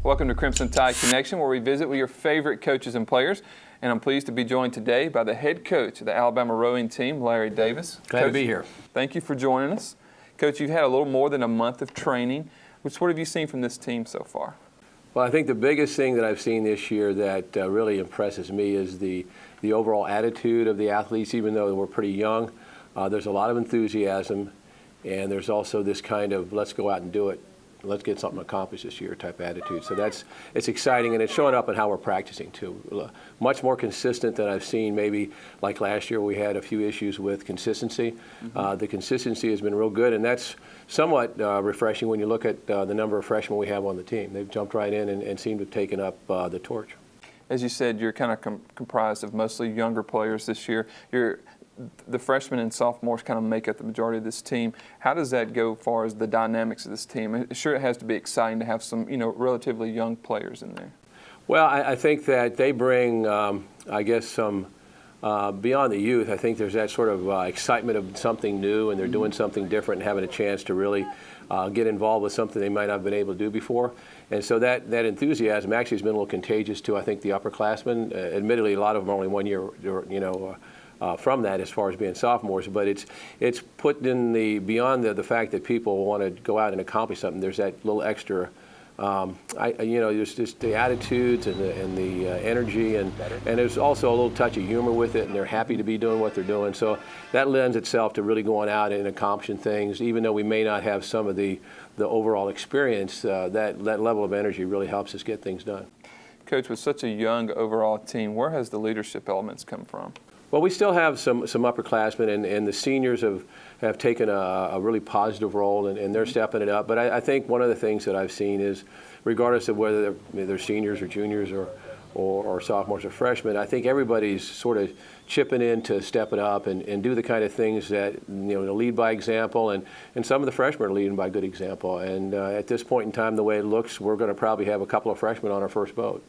Welcome to Crimson Tide Connection, where we visit with your favorite coaches and players. And I'm pleased to be joined today by the head coach of the Alabama rowing team, Larry Davis. Glad to be here. Thank you for joining us. Coach, you've had a little more than a month of training. What have you seen from this team so far? Well, I think the biggest thing that I've seen this year that really impresses me is the overall attitude of the athletes, even though we're pretty young. There's a lot of enthusiasm, and there's also this kind of let's go out and do it, let's get something accomplished this year type attitude. So it's exciting, and it's showing up in how we're practicing too. Much more consistent than I've seen maybe like last year. We had a few issues with consistency. The consistency has been real good, and that's somewhat refreshing when you look at the number of freshmen we have on the team. They've jumped right in and seem to have taken up the torch. As you said, you're kind of comprised of mostly younger players this year. The freshmen and sophomores kind of make up the majority of this team. How does that go as far as the dynamics of this team? Sure, it has to be exciting to have some, relatively young players in there. Well, I think that they bring, I guess, some beyond the youth. I think there's that sort of excitement of something new, and they're doing something different and having a chance to really get involved with something they might not have been able to do before. And so that enthusiasm actually has been a little contagious to, I think, the upperclassmen. Admittedly, a lot of them are only 1 year, from that as far as being sophomores, but it's put in beyond the fact that people want to go out and accomplish something. There's that little extra, there's just the attitudes and the energy, and there's also a little touch of humor with it, and they're happy to be doing what they're doing. So that lends itself to really going out and accomplishing things, even though we may not have some of the overall experience. That level of energy really helps us get things done. Coach, with such a young overall team, where has the leadership elements come from? Well, we still have some upperclassmen, and the seniors have taken a really positive role, and they're stepping it up. But I think one of the things that I've seen is, regardless of whether they're seniors or juniors or sophomores or freshmen, I think everybody's sort of chipping in to step it up and do the kind of things that, lead by example, and some of the freshmen are leading by good example. And at this point in time, the way it looks, we're going to probably have a couple of freshmen on our first boat.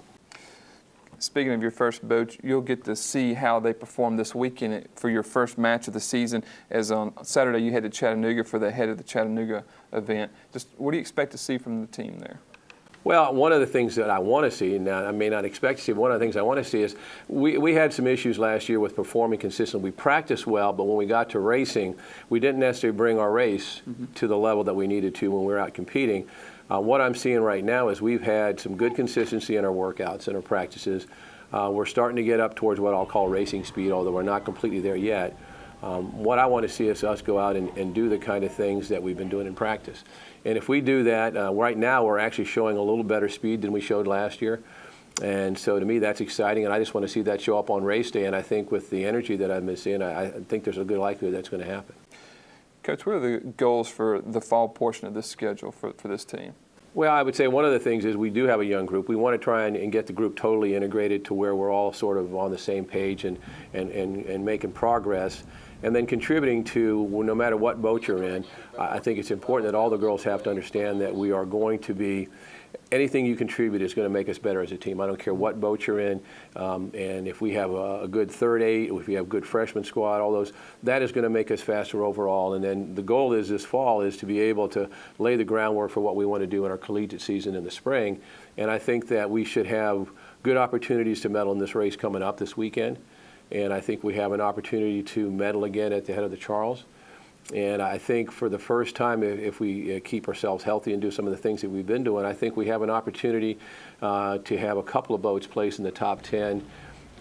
Speaking of your first boat, you'll get to see how they perform this weekend for your first match of the season, as on Saturday you head to Chattanooga for the Head of the Chattanooga event. Just what do you expect to see from the team there? Well, one of the things that I want to see, and I may not expect to see, but one of the things I want to see is we had some issues last year with performing consistently. We practiced well, but when we got to racing, we didn't necessarily bring our race to the level that we needed to when we were out competing. What I'm seeing right now is we've had some good consistency in our workouts and our practices. We're starting to get up towards what I'll call racing speed, although we're not completely there yet. What I want to see is us go out and do the kind of things that we've been doing in practice. And if we do that, right now we're actually showing a little better speed than we showed last year. And so to me, that's exciting, and I just want to see that show up on race day. And I think with the energy that I've been seeing, I think there's a good likelihood that's going to happen. Coach, what are the goals for the fall portion of this schedule for this team? Well, I would say one of the things is we do have a young group. We want to try and get the group totally integrated to where we're all sort of on the same page and making progress, and then contributing to, no matter what boat you're in. I think it's important that all the girls have to understand that we are going to be, anything you contribute is going to make us better as a team. I don't care what boat you're in, and if we have a good third eight, if we have a good freshman squad, all those, that is going to make us faster overall. And then the goal is this fall is to be able to lay the groundwork for what we want to do in our collegiate season in the spring. And I think that we should have good opportunities to medal in this race coming up this weekend. And I think we have an opportunity to medal again at the Head of the Charles. And I think for the first time, if we keep ourselves healthy and do some of the things that we've been doing, I think we have an opportunity to have a couple of boats placed in the top 10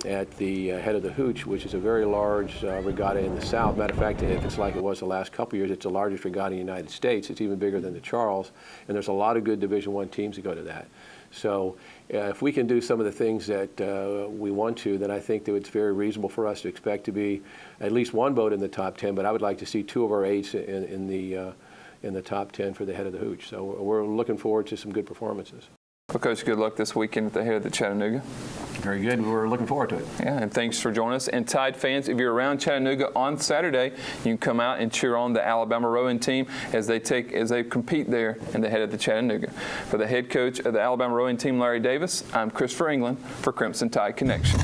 at the Head of the Hooch, which is a very large regatta in the South. Matter of fact, if it's like it was the last couple of years, it's the largest regatta in the United States. It's even bigger than the Charles, and there's a lot of good Division I teams that go to that. So if we can do some of the things that we want to, then I think that it's very reasonable for us to expect to be at least one boat in the top 10, but I would like to see two of our eights in the top 10 for the Head of the Hooch. So we're looking forward to some good performances. Well, Coach, good luck this weekend at the Head of the Chattanooga. Very good. We're looking forward to it. Yeah, and thanks for joining us. And Tide fans, if you're around Chattanooga on Saturday, you can come out and cheer on the Alabama rowing team as they compete there in the Head of the Chattanooga. For the head coach of the Alabama rowing team, Larry Davis, I'm Christopher England for Crimson Tide Connection.